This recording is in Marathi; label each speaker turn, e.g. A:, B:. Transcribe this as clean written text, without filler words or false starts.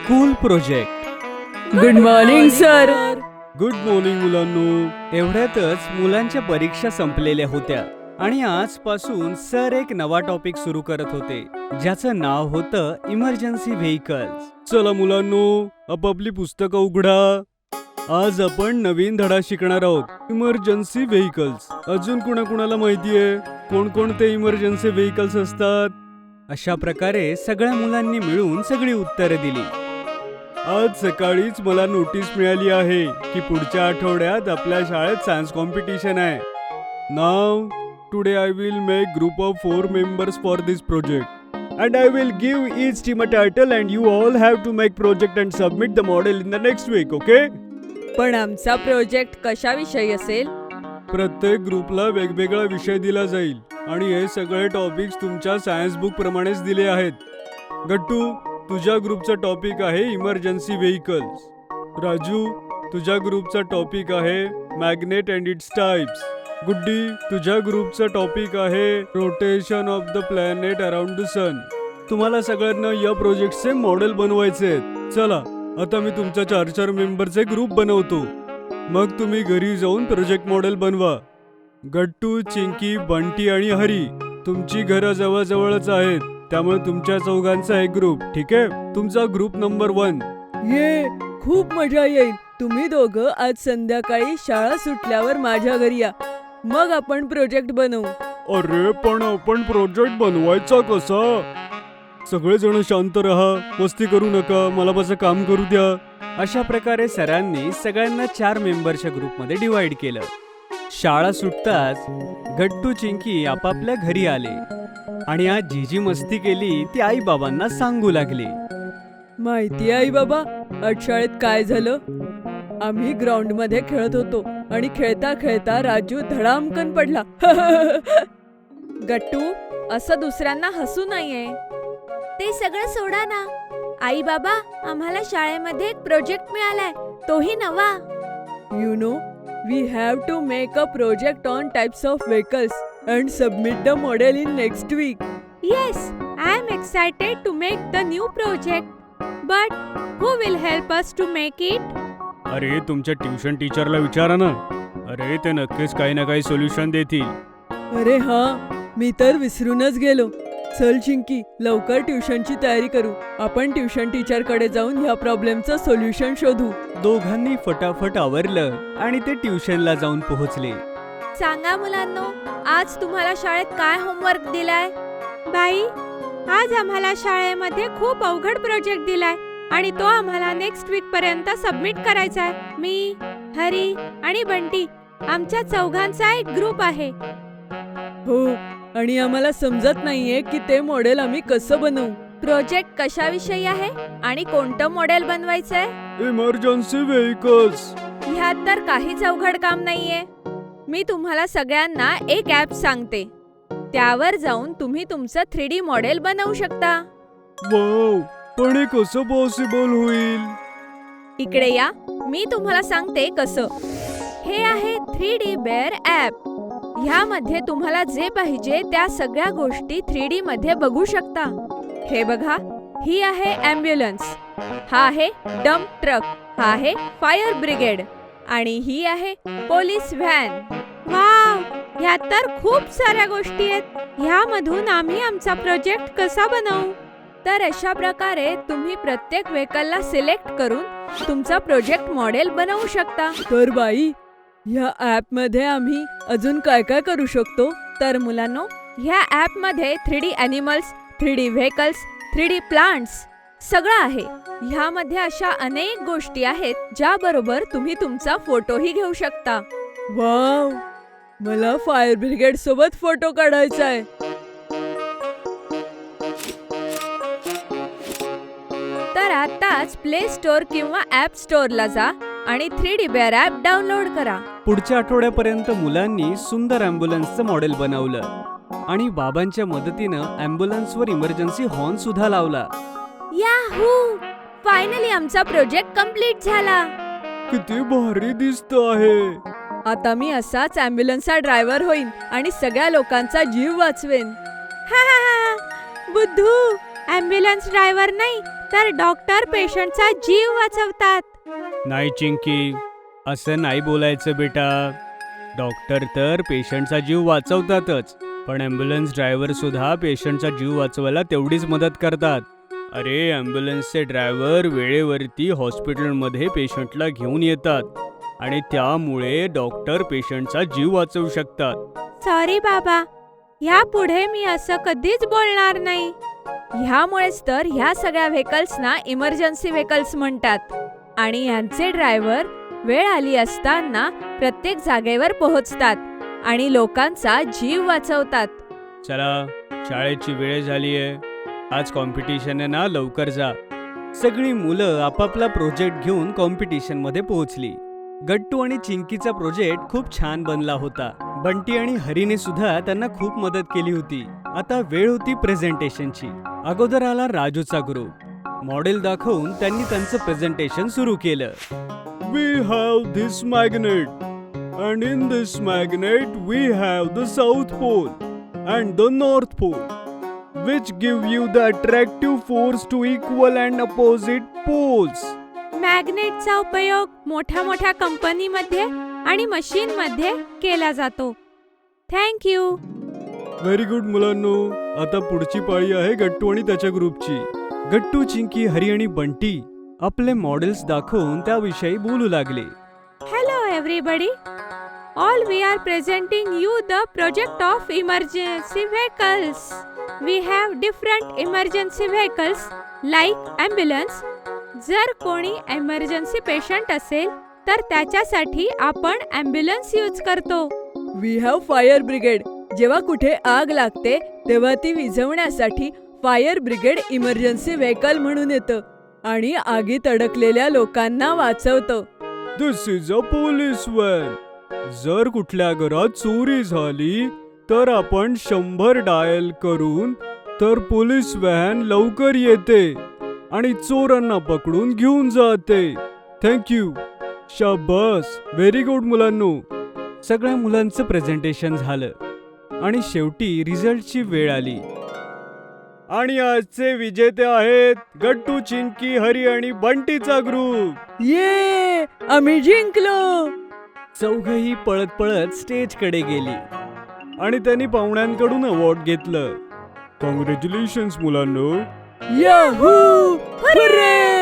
A: School project.
B: Good morning sir.
A: Good morning मुलांनो. एवढ्यातच मुलांच्या परीक्षा संपलेल्या होत्या आणि आजपासून सर एक नवा टॉपिक सुरू करत होते ज्याचं नाव होतं इमर्जन्सी व्हेइकल्स. चला मुलांनो, आपापली पुस्तकं उघडा. आज आपण नवीन धडा शिकणार आहोत, इमर्जन्सी व्हेइकल्स. अजून कुणाकुणाला माहितीये कोणकोणते इमर्जन्सी व्हेइकल्स असतात? अशा प्रकारे सगळ्या मुलांनी मिळून सगळी उत्तरं दिली. आज सकाळीच मला नोटीस मिळाली आहे की पुढच्या आठवड्यात आपल्या शाळेत सायन्स कॉम्पिटिशन आहे. नाव today I will make group of 4 members for this project and I will give each team a title and you all have to make project and submit the model in the next week, okay?
B: पण आमचा प्रोजेक्ट कशाविषयी असेल?
A: प्रत्येक ग्रुपला वेगवेगळा विषय दिला जाईल आणि हे सगळे टॉपिक्स तुमच्या सायन्स बुक प्रमाणेच दिले आहेत. गट्टू, तुझ्या ग्रुपचा टॉपिक आहे इमर्जन्सी व्हेइकल्स. राजू, तुझ्या ग्रुपचा टॉपिक आहे magnet and its types. Guddi, तुझ्या ग्रुपचा टॉपिक आहे rotation of the planet around the sun. तुम्हाला सगळ्यांना या प्रोजेक्टचे मॉडेल बनवायचे आहेत. चला, आता मी तुमच्या 4 मेंबरचे ग्रुप बनवतो. मग तुम्ही घरी जाऊन प्रोजेक्ट मॉडेल बनवा. गट्टू, चिंकी, बंटी आणि हरी, तुमची घरं जवळजवळच आहेत, त्यामुळे तुमच्या चौघांचा एक ग्रुप. ठीक आहे? तुमचा ग्रुप नंबर 1.
B: ये खूप मजा येईल. तुम्ही दोघं आज संध्याकाळी शाळा सुटल्यावर माझ्या घरी या, मग आपण प्रोजेक्ट बनवू.
A: अरे पण आपण प्रोजेक्ट बनवायचा कसा? सगळेजण शांत राहा, मस्ती करू नका, मला माझं काम करू द्या. अशा प्रकारे सरांनी सगळ्यांना 4 मेंबरच्या ग्रुपमध्ये डिवाइड केलं. शाळा सुटताच गट्टू, चिंकी आपापल्या घरी आले आणि आज जी जी मस्ती केली ती आई बाबांना सांगू लागली.
B: माहिती आई बाबा, आज शाळेत काय झालं? आम्ही ग्राउंड मध्ये खेळत होतो आणि खेळता खेळता राजू धडामकन पडला.
C: गट्टू, असं दुसऱ्यांना हसू नाहीये. ते सगळं सोडा ना. आई बाबा, आम्हाला शाळेमध्ये एक प्रोजेक्ट मिळालाय, तोही नवा.
B: You know, we have to make a project on types of vehicles and submit the model in next week.
C: Yes, I am excited to make the new project. But who will help us to make it?
A: अरे तुमच्या ट्युशन टीचरला विचारा ना. अरे ते नक्कीच काही ना काही सोल्युशन देतील.
B: अरे हा, मी तर विसरूनच गेलो. चल चिंकी, लवकर ट्युशनची तयारी करू. आपण ट्युशन टीचर कडे जाऊन ह्या प्रॉब्लेमचं सोल्युशन शोधू.
A: दोघांनी फटाफट आवरलं आणि ते ट्युशनला जाऊन पोहोचले.
C: सांगा मुलांनो, आज तुम्हाला शाळेत काय होमवर्क दिलाय? बाई, आज आम्हाला शाळेमध्ये खूप अवघड प्रोजेक्ट दिलाय आणि तो आम्हाला नेक्स्ट वीक पर्यंत सबमिट करायचा आहे. मी, हरी आणि बंटी, आमच्या चौघांचा एक ग्रुप आहे.
B: हो, आणि आम्हाला समजत नाहीये की ते मॉडेल आम्ही कसं बनवू.
C: प्रोजेक्ट कशाविषयी आहे आणि कोणतं मॉडेल बनवायचंय?
A: Emergency vehicles.
C: ह्यात तर काहीच अवघड काम नाहीये. मी तुम्हाला सगळ्यांना एक ॲप सांगते, त्यावर जाऊन तुम्ही तुमचं 3D मॉडेल बनवू शकता.
A: वाव, पण हे कसं पॉसिबल होईल?
C: इकडे या, मी तुम्हाला सांगते कसं. हे आहे 3D बेअर ॲप. ह्यामध्ये तुम्हाला जे पाहिजे त्या सगळ्या गोष्टी 3D मध्ये बघू शकता. हे बघा, ही आहे ॲम्ब्युलन्स, हा आहे डम्प ट्रक, हा आहे फायर ब्रिगेड आणि ही आहे पोलीस व्हॅन. वाव, ह्यात तर खूप साऱ्या गोष्टी आहेत. ह्यामधून आम्ही आमचा प्रोजेक्ट कसा बनवू? तर अशा प्रकारे तुम्ही प्रत्येक व्हेकलला सिलेक्ट करून तुमचा प्रोजेक्ट मॉडेल बनवू शकता.
B: तर बाई, ह्या ॲप मध्ये आम्ही अजून काय काय करू शकतो?
C: तर मुलांनो, ह्या ॲप मध्ये 3D animals, 3D vehicles, 3D plants सगळं आहे. ह्यामध्ये अशा अनेक गोष्टी आहेत ज्याबरोबर तुम्ही तुमचा फोटोही घेऊ शकता.
B: वाव, मला फायर ब्रिगेड सोबत फोटो काढायचा आहे.
C: तर आताच प्ले स्टोअर किंवा ॲप स्टोअरला जा आणि 3D बेअर ॲप डाउनलोड करा.
A: पुढच्या आठवड्यापर्यंत मुलांनी सुंदर ॲम्ब्युलन्सचं मॉडेल बनवलं आणि बाबांच्या मदतीनं ॲम्ब्युलन्सवर इमर्जन्सी हॉर्न सुद्धा लावला.
C: याहू, फायनली आमचा प्रोजेक्ट कंप्लीट झाला.
A: किती भारी दिसत आहे.
B: आता मी असाच ॲम्ब्युलन्सचा ड्रायव्हर होईन आणि सगळ्या लोकांचा जीव वाचवेन.
C: बुद्धू, ॲम्ब्युलन्स ड्रायव्हर नाही तर डॉक्टर पेशंटचा जीव वाचवतात.
A: नाही चिंकी, असं नाही बोलायचं बेटा. डॉक्टर तर पेशंटचा जीव वाचवतातच, पण ॲम्ब्युलन्स ड्रायव्हर सुद्धा पेशंटचा जीव वाचवायला तेवढीच मदत करतात. अरे, ॲम्ब्युलन्सचे ड्रायव्हर वेळेवरती हॉस्पिटलमध्ये पेशंटला घेऊन येतात आणि त्यामुळे डॉक्टर पेशंटचा जीव वाचवू शकतात.
C: सॉरी बाबा, ह्यापुढे मी असं कधीच बोलणार नाही. ह्यामुळेच तर ह्या सगळ्या व्हेकल्सना इमर्जन्सी व्हेकल्स म्हणतात आणि यांचे ड्रायव्हर वेळ आली असताना प्रत्येक जागेवर पोहोचतात आणि लोकांचा जीव वाचवतात.
A: चला, शाळेची वेळ झालीये. आज कॉम्पिटिशन आहे ना, लवकर जा. सगळी मुलं आपापला प्रोजेक्ट घेऊन कॉम्पिटिशन मध्ये पोहोचली. गट्टू आणि चिंकीचा प्रोजेक्ट खूप छान बनला होता. बंटी आणि हरीने सुद्धा त्यांना खूप मदत केली होती. आता वेळ होती प्रेझेंटेशनची. अगोदर आला राजूचा ग्रुप. मॉडेल दाखवून त्यांनी त्यांचं प्रेझेंटेशन सुरू केलं. We have this magnet, and in this magnet we have the South Pole and the North Pole, which give you the attractive force to equal and opposite poles.
C: मॅग्नेटचा उपयोग मोठ्या मोठ्या कंपनीमध्ये आणि मशीनमध्ये केला जातो. थँक्यू.
A: व्हेरी गुड मुलांनो. आता पुढची पाळी आहे गट्टू आणि त्याच्या ग्रुपची. गट्टू, चिंकी, हरी आणि बंटी आपले मॉडेल्स दाखवून त्याविषयी बोलू लागले.
C: Hello everybody. All we are presenting you the project of emergency vehicles. We have different emergency vehicles like ambulance. जर कोणी emergency patient असेल तर त्याच्यासाठी आपण ambulance यूज करतो.
B: We have fire brigade. जेव्हा कुठे आग लागते तेव्हा ती विझवण्यासाठी फायर ब्रिगेड इमर्जन्सी व्हेकल म्हणून येतं आणि आगीत अडकलेल्या लोकांना वाचवतं.
A: दिस इज अ पोलीस व्हॅन. जर कुठल्या घरात चोरी झाली तर आपण 100 डायल करून तर पोलीस व्हॅन लवकर येते आणि चोरांना पकडून घेऊन जाते. थँक्यू. शाबास. व्हेरी गुड मुलांनो. सगळ्या मुलांचं प्रेझेंटेशन झालं आणि शेवटी रिझल्टची वेळ आली. आणि आजचे विजेते आहेत गट्टू, चिंकी, हरी आणि बंटीचा ग्रुप.
B: ये, आम्ही जिंकलो.
A: चौघही पळत पळत स्टेजकडे गेली आणि त्यांनी पाहुण्यांकडून अवॉर्ड घेतलं. कॉंग्रॅच्युलेशन्स मुलांनो.
B: Yahoo, hurray!